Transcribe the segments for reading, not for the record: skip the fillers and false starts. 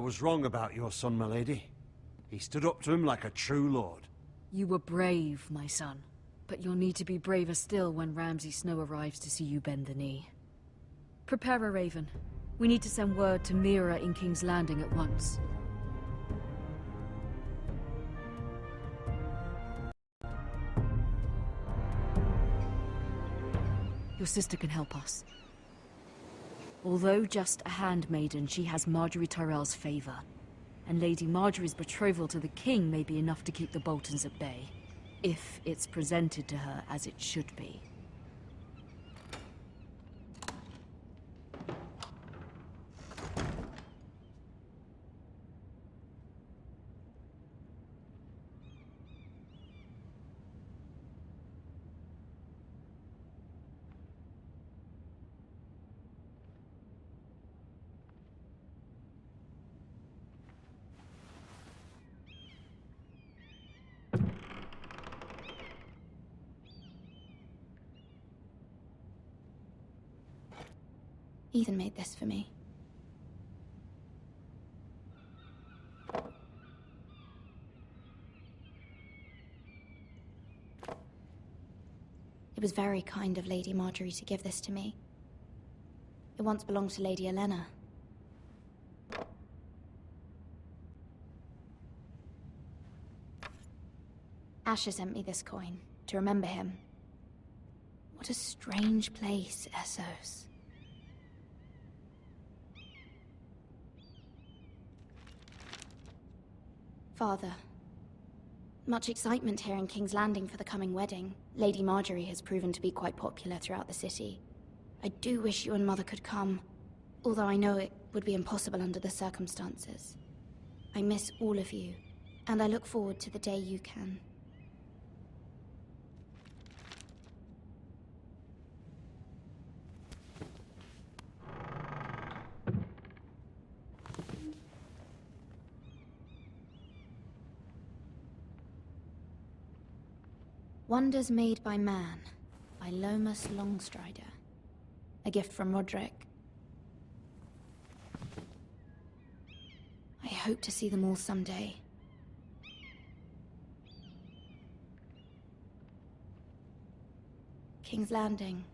was wrong about your son, my lady. He stood up to him like a true lord. You were brave, my son. But you'll need to be braver still when Ramsay Snow arrives to see you bend the knee. Prepare a raven. We need to send word to Mira in King's Landing at once. Your sister can help us. Although just a handmaiden, she has Marjorie Tyrell's favor. And Lady Marjorie's betrothal to the king may be enough to keep the Boltons at bay. If it's presented to her as it should be. Ethan made this for me. It was very kind of Lady Marjorie to give this to me. It once belonged to Lady Olenna. Asher sent me this coin to remember him. What a strange place, Essos. Father, much excitement here in King's Landing for the coming wedding. Lady Marjorie has proven to be quite popular throughout the city. I do wish you and Mother could come, although I know it would be impossible under the circumstances. I miss all of you, and I look forward to the day you can. Wonders Made by Man, by Lomas Longstrider. A gift from Roderick. I hope to see them all someday. King's Landing.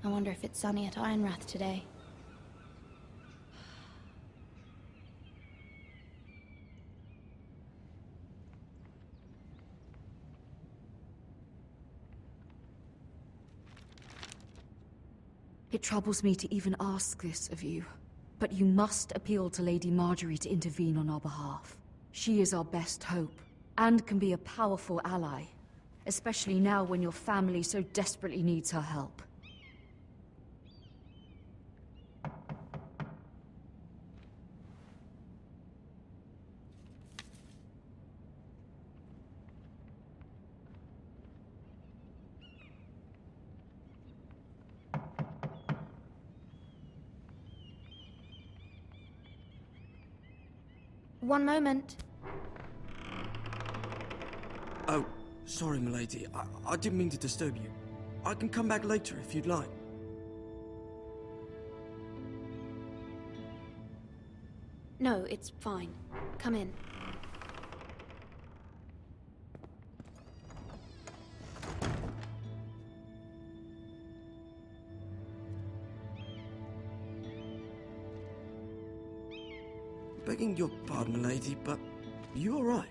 I wonder if it's sunny at Ironrath today. It troubles me to even ask this of you, but you must appeal to Lady Marjorie to intervene on our behalf. She is our best hope, and can be a powerful ally, especially now when your family so desperately needs her help. One moment. Oh, sorry, milady. I didn't mean to disturb you. I can come back later if you'd like. No, it's fine. Come in. Begging your pardon, milady, but you alright?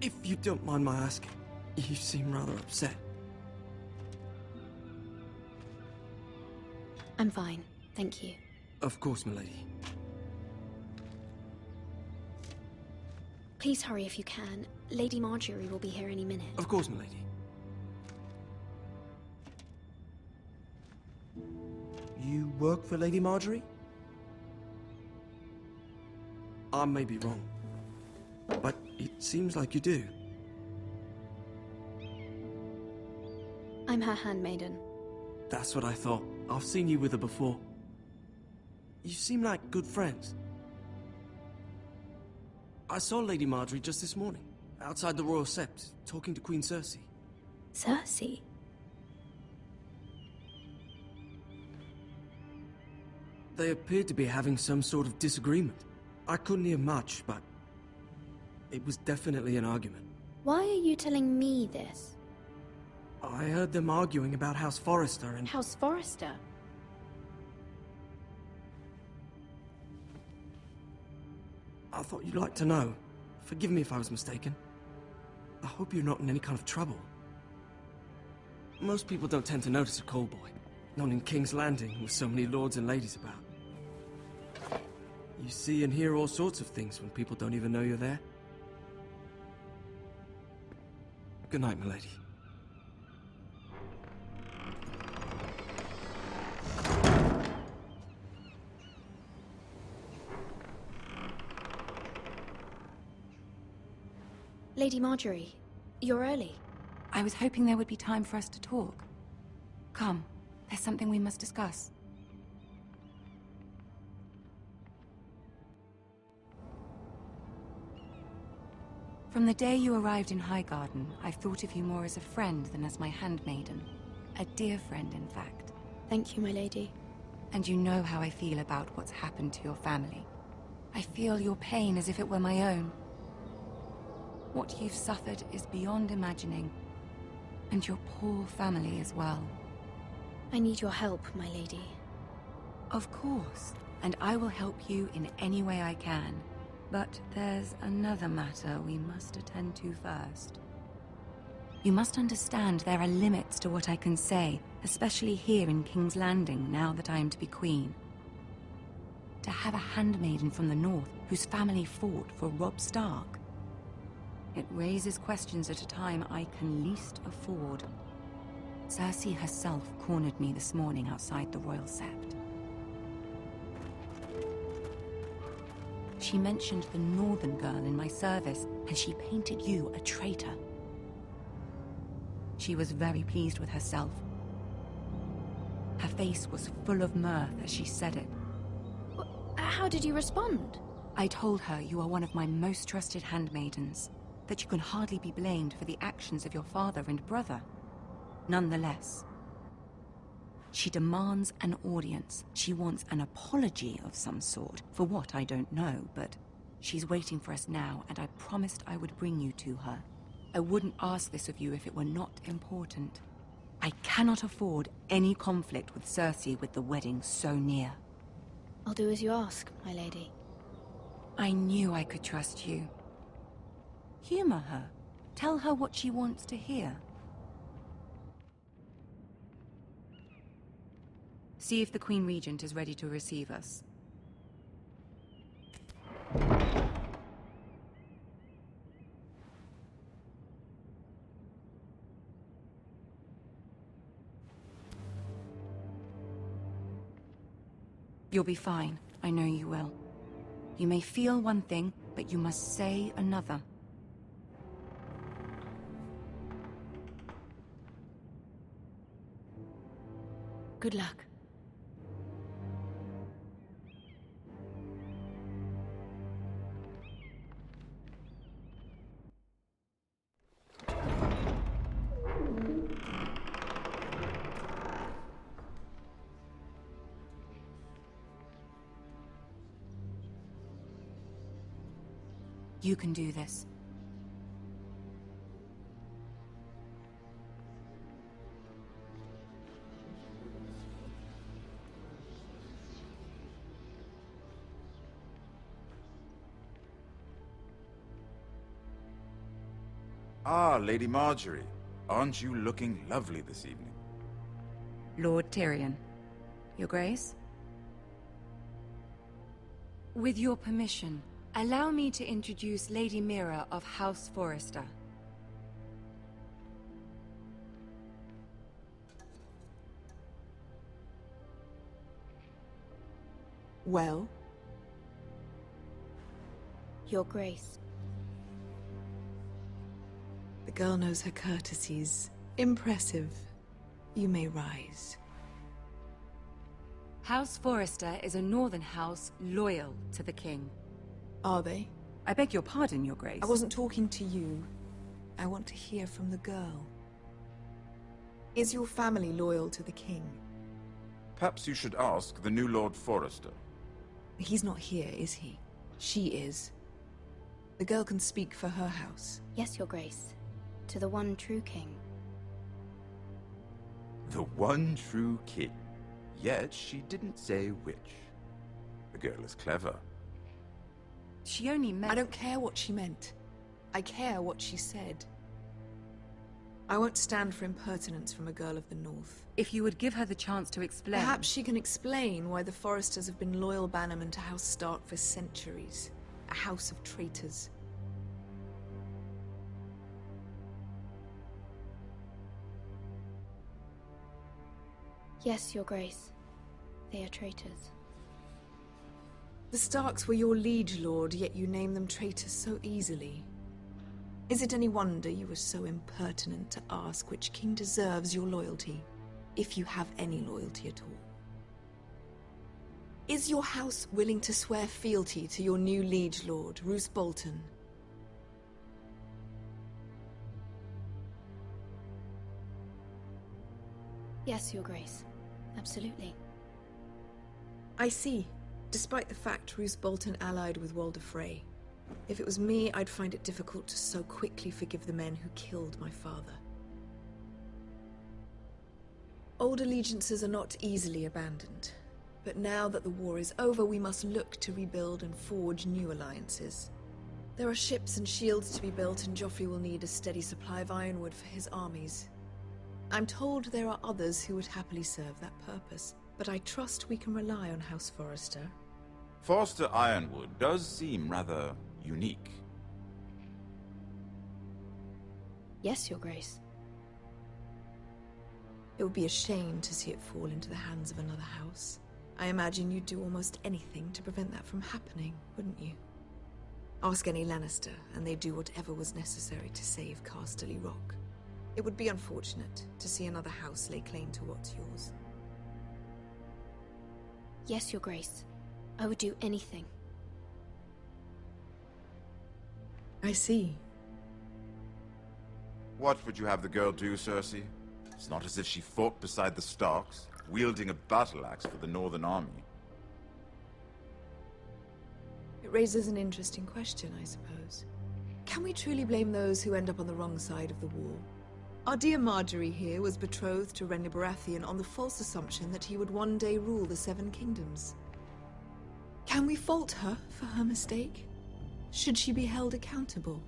If you don't mind my asking, you seem rather upset. I'm fine, thank you. Of course, milady. Please hurry if you can. Lady Marjorie will be here any minute. Of course, milady. You work for Lady Marjorie? I may be wrong, but it seems like you do. I'm her handmaiden. That's what I thought. I've seen you with her before. You seem like good friends. I saw Lady Marjorie just this morning, outside the Royal Sept, talking to Queen Cersei. Cersei? They appeared to be having some sort of disagreement. I couldn't hear much, but it was definitely an argument. Why are you telling me this? I heard them arguing about House Forrester and... House Forrester? I thought you'd like to know. Forgive me if I was mistaken. I hope you're not in any kind of trouble. Most people don't tend to notice a callboy. Not in King's Landing, with so many lords and ladies about. You see and hear all sorts of things when people don't even know you're there. Good night, milady. Lady Marjorie, you're early. I was hoping there would be time for us to talk. Come, there's something we must discuss. From the day you arrived in Highgarden, I've thought of you more as a friend than as my handmaiden. A dear friend, in fact. Thank you, my lady. And you know how I feel about what's happened to your family. I feel your pain as if it were my own. What you've suffered is beyond imagining. And your poor family as well. I need your help, my lady. Of course, and I will help you in any way I can. But there's another matter we must attend to first. You must understand there are limits to what I can say, especially here in King's Landing, now that I am to be queen. To have a handmaiden from the north whose family fought for Robb Stark. It raises questions at a time I can least afford. Cersei herself cornered me this morning outside the Royal Sept. She mentioned the Northern girl in my service, and she painted you a traitor. She was very pleased with herself. Her face was full of mirth as she said it. How did you respond? I told her you are one of my most trusted handmaidens, that you can hardly be blamed for the actions of your father and brother. Nonetheless, she demands an audience. She wants an apology of some sort, for what I don't know, but she's waiting for us now, and I promised I would bring you to her. I wouldn't ask this of you if it were not important. I cannot afford any conflict with Cersei with the wedding so near. I'll do as you ask, my lady. I knew I could trust you. Humor her. Tell her what she wants to hear. See if the Queen Regent is ready to receive us. You'll be fine. I know you will. You may feel one thing, but you must say another. Good luck. You can do this. Ah, Lady Marjorie. Aren't you looking lovely this evening? Lord Tyrion. Your Grace? With your permission, allow me to introduce Lady Mira of House Forrester. Well? Your Grace. The girl knows her courtesies. Impressive. You may rise. House Forrester is a northern house loyal to the king. Are they? I beg your pardon, Your Grace. I wasn't talking to you. I want to hear from the girl. Is your family loyal to the king? Perhaps you should ask the new Lord Forrester. He's not here, is he? She is. The girl can speak for her house. Yes, Your Grace. To the one true king. The one true king. Yet she didn't say which. The girl is clever. She only meant... I don't care what she meant. I care what she said. I won't stand for impertinence from a girl of the North. If you would give her the chance to explain... Perhaps she can explain why the Forresters have been loyal bannermen to House Stark for centuries. A house of traitors. Yes, Your Grace. They are traitors. The Starks were your liege lord, yet you name them traitors so easily. Is it any wonder you were so impertinent to ask which king deserves your loyalty, if you have any loyalty at all? Is your house willing to swear fealty to your new liege lord, Roose Bolton? Yes, Your Grace. Absolutely. I see. Despite the fact Roose Bolton allied with Walder Frey. If it was me, I'd find it difficult to so quickly forgive the men who killed my father. Old allegiances are not easily abandoned. But now that the war is over, we must look to rebuild and forge new alliances. There are ships and shields to be built, and Joffrey will need a steady supply of ironwood for his armies. I'm told there are others who would happily serve that purpose, but I trust we can rely on House Forrester. Forrester Ironwood does seem rather unique. Yes, Your Grace. It would be a shame to see it fall into the hands of another house. I imagine you'd do almost anything to prevent that from happening, wouldn't you? Ask any Lannister, and they'd do whatever was necessary to save Casterly Rock. It would be unfortunate to see another house lay claim to what's yours. Yes, Your Grace. I would do anything. I see. What would you have the girl do, Cersei? It's not as if she fought beside the Starks, wielding a battle axe for the Northern Army. It raises an interesting question, I suppose. Can we truly blame those who end up on the wrong side of the war? Our dear Marjorie here was betrothed to Renly Baratheon on the false assumption that he would one day rule the Seven Kingdoms. Can we fault her for her mistake? Should she be held accountable?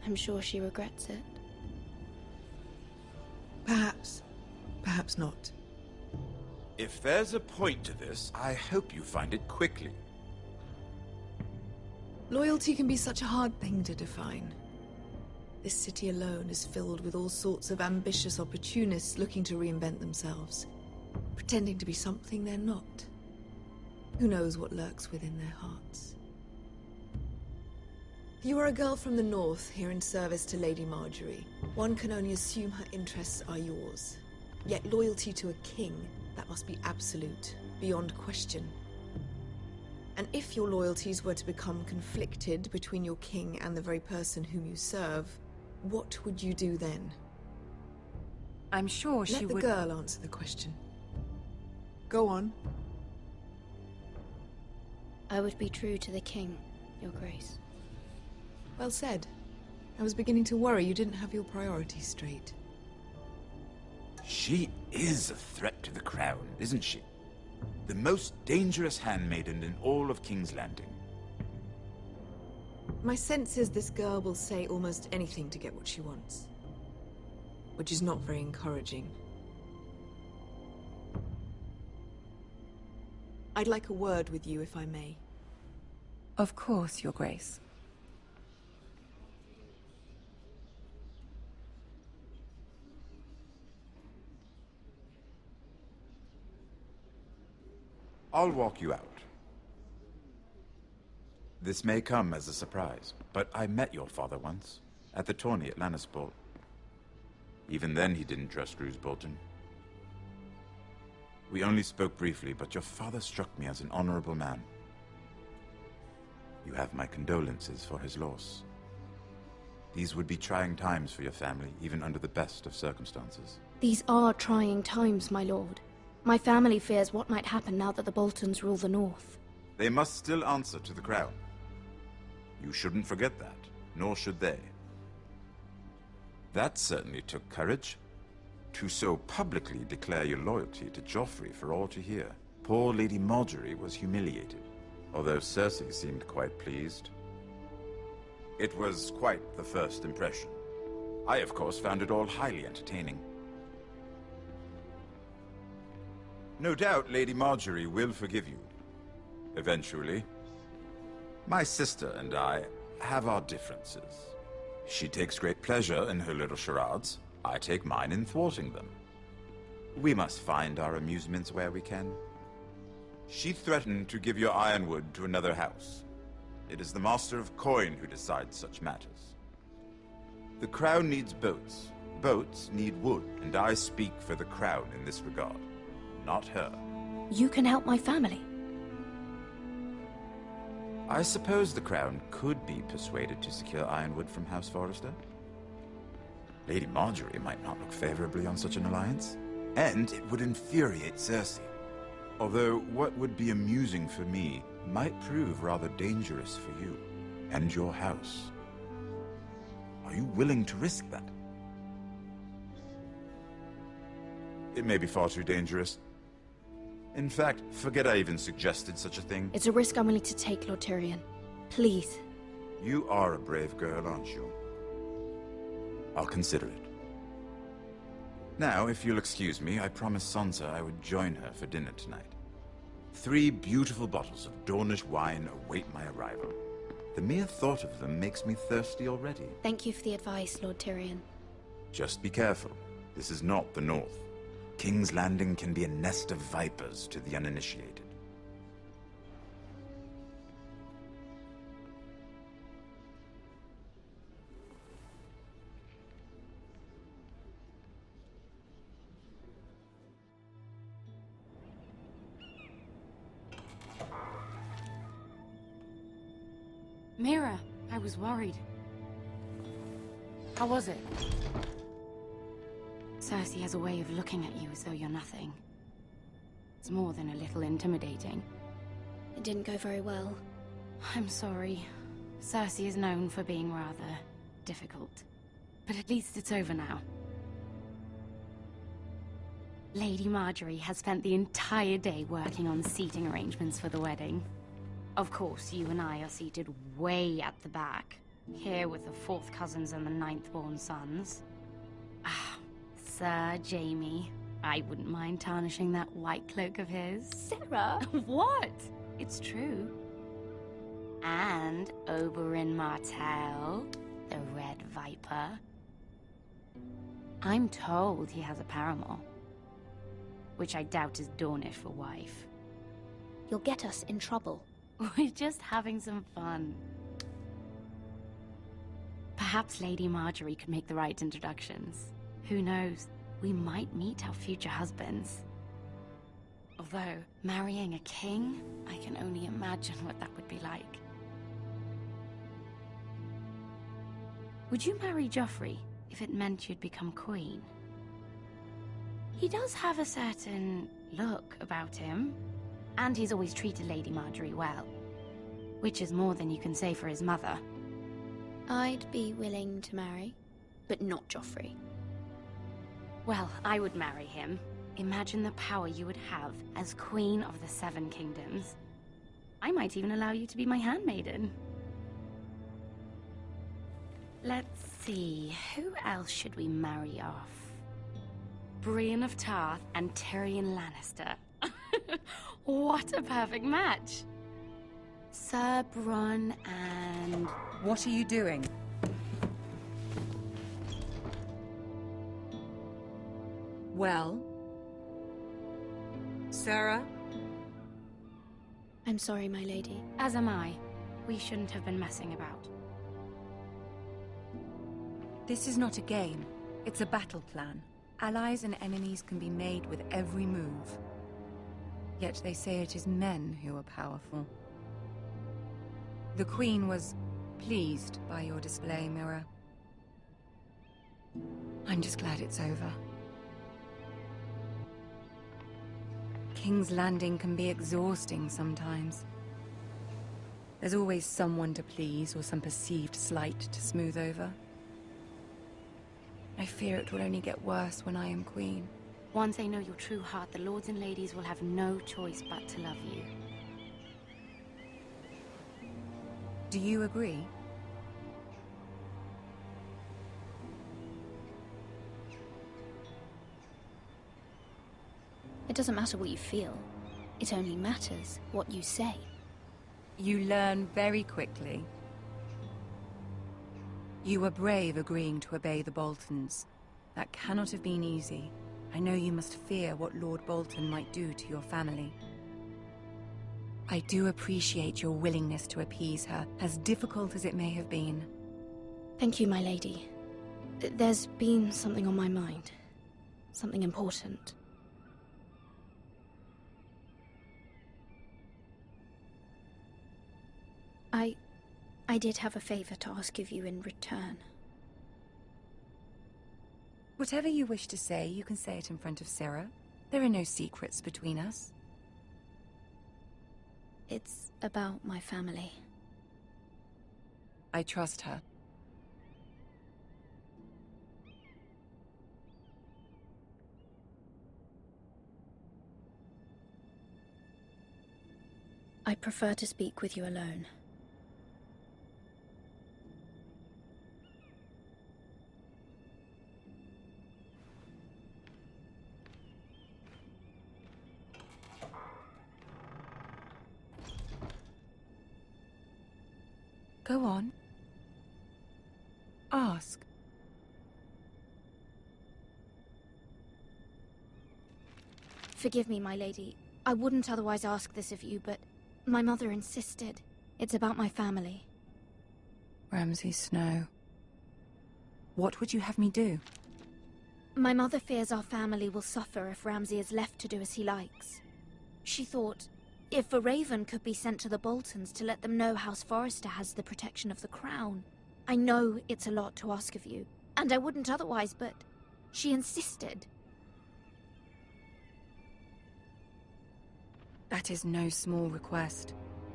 I'm sure she regrets it. Perhaps. Perhaps not. If there's a point to this, I hope you find it quickly. Loyalty can be such a hard thing to define. This city alone is filled with all sorts of ambitious opportunists looking to reinvent themselves, pretending to be something they're not. Who knows what lurks within their hearts? You are a girl from the north, here in service to Lady Marjorie. One can only assume her interests are yours. Yet loyalty to a king, that must be absolute, beyond question. And if your loyalties were to become conflicted between your king and the very person whom you serve, what would you do then? I'm sure she would... Let the girl answer the question. Go on. I would be true to the king, Your Grace. Well said. I was beginning to worry you didn't have your priorities straight. She is a threat to the crown, isn't she? The most dangerous handmaiden in all of King's Landing. My sense is this girl will say almost anything to get what she wants. Which is not very encouraging. I'd like a word with you, if I may. Of course, Your Grace. I'll walk you out. This may come as a surprise, but I met your father once, at the tourney at Lannisport. Even then he didn't trust Roose Bolton. We only spoke briefly, but your father struck me as an honorable man. You have my condolences for his loss. These would be trying times for your family, even under the best of circumstances. These are trying times, my lord. My family fears what might happen now that the Boltons rule the north. They must still answer to the crown. You shouldn't forget that, nor should they. That certainly took courage. To so publicly declare your loyalty to Joffrey for all to hear. Poor Lady Margaery was humiliated, although Cersei seemed quite pleased. It was quite the first impression. I, of course, found it all highly entertaining. No doubt Lady Margaery will forgive you. Eventually. My sister and I have our differences. She takes great pleasure in her little charades. I take mine in thwarting them. We must find our amusements where we can. She threatened to give your ironwood to another house. It is the Master of Coin who decides such matters. The Crown needs boats. Boats need wood, and I speak for the Crown in this regard, not her. You can help my family. I suppose the Crown could be persuaded to secure ironwood from House Forrester. Lady Margaery might not look favorably on such an alliance, and it would infuriate Cersei. Although what would be amusing for me might prove rather dangerous for you and your house. Are you willing to risk that? It may be far too dangerous. In fact, forget I even suggested such a thing. It's a risk I'm willing to take, Lord Tyrion. Please. You are a brave girl, aren't you? I'll consider it. Now, if you'll excuse me, I promised Sansa I would join her for dinner tonight. 3 beautiful bottles of Dornish wine await my arrival. The mere thought of them makes me thirsty already. Thank you for the advice, Lord Tyrion. Just be careful. This is not the North. King's Landing can be a nest of vipers to the uninitiated. Mira, I was worried. How was it? Cersei has a way of looking at you as though you're nothing. It's more than a little intimidating. It didn't go very well. I'm sorry. Cersei is known for being rather difficult. But at least it's over now. Lady Margaery has spent the entire day working on seating arrangements for the wedding. Of course, you and I are seated way at the back, here with the 4th cousins and the 9th-born sons. Ah, Sir Jaime. I wouldn't mind tarnishing that white cloak of his. Sarah! What? It's true. And Oberyn Martell, the Red Viper. I'm told he has a paramour, which I doubt is Dornish for wife. You'll get us in trouble. We're just having some fun. Perhaps Lady Margaery could make the right introductions. Who knows? We might meet our future husbands. Although, marrying a king, I can only imagine what that would be like. Would you marry Joffrey if it meant you'd become queen? He does have a certain look about him. And he's always treated Lady Margaery well. Which is more than you can say for his mother. I'd be willing to marry, but not Joffrey. Well, I would marry him. Imagine the power you would have as Queen of the 7 Kingdoms. I might even allow you to be my handmaiden. Let's see, who else should we marry off? Brienne of Tarth and Tyrion Lannister. What a perfect match! Sir Bronn and... What are you doing? Well? Sarah? I'm sorry, my lady. As am I. We shouldn't have been messing about. This is not a game. It's a battle plan. Allies and enemies can be made with every move. Yet they say it is men who are powerful. The Queen was pleased by your display, Mira. I'm just glad it's over. King's Landing can be exhausting sometimes. There's always someone to please or some perceived slight to smooth over. I fear it will only get worse when I am queen. Once they know your true heart, the lords and ladies will have no choice but to love you. Do you agree? It doesn't matter what you feel. It only matters what you say. You learn very quickly. You were brave agreeing to obey the Boltons. That cannot have been easy. I know you must fear what Lord Bolton might do to your family. I do appreciate your willingness to appease her, as difficult as it may have been. Thank you, my lady. There's been something on my mind. Something important. I did have a favor to ask of you in return. Whatever you wish to say, you can say it in front of Sarah. There are no secrets between us. It's about my family. I trust her. I prefer to speak with you alone. Go on. Ask. Forgive me, my lady. I wouldn't otherwise ask this of you, but my mother insisted. It's about my family. Ramsay Snow. What would you have me do? My mother fears our family will suffer if Ramsay is left to do as he likes. She thought, if a raven could be sent to the Boltons to let them know House Forrester has the protection of the crown. I know it's a lot to ask of you, and I wouldn't otherwise, but she insisted. That is no small request,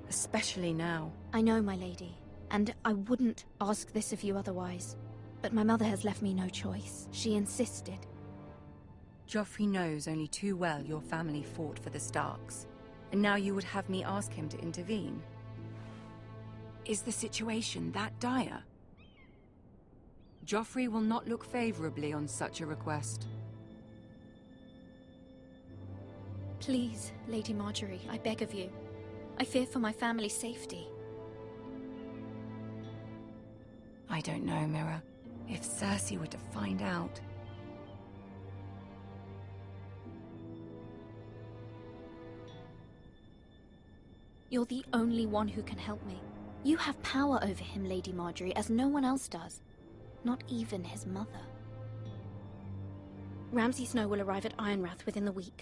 especially now. I know, my lady, and I wouldn't ask this of you otherwise. But my mother has left me no choice. She insisted. Joffrey knows only too well your family fought for the Starks. And now you would have me ask him to intervene? Is the situation that dire? Joffrey will not look favorably on such a request. Please, Lady Marjorie, I beg of you. I fear for my family's safety. I don't know, Mira. If Cersei were to find out... You're the only one who can help me. You have power over him, Lady Marjorie, as no one else does. Not even his mother. Ramsay Snow will arrive at Ironrath within the week.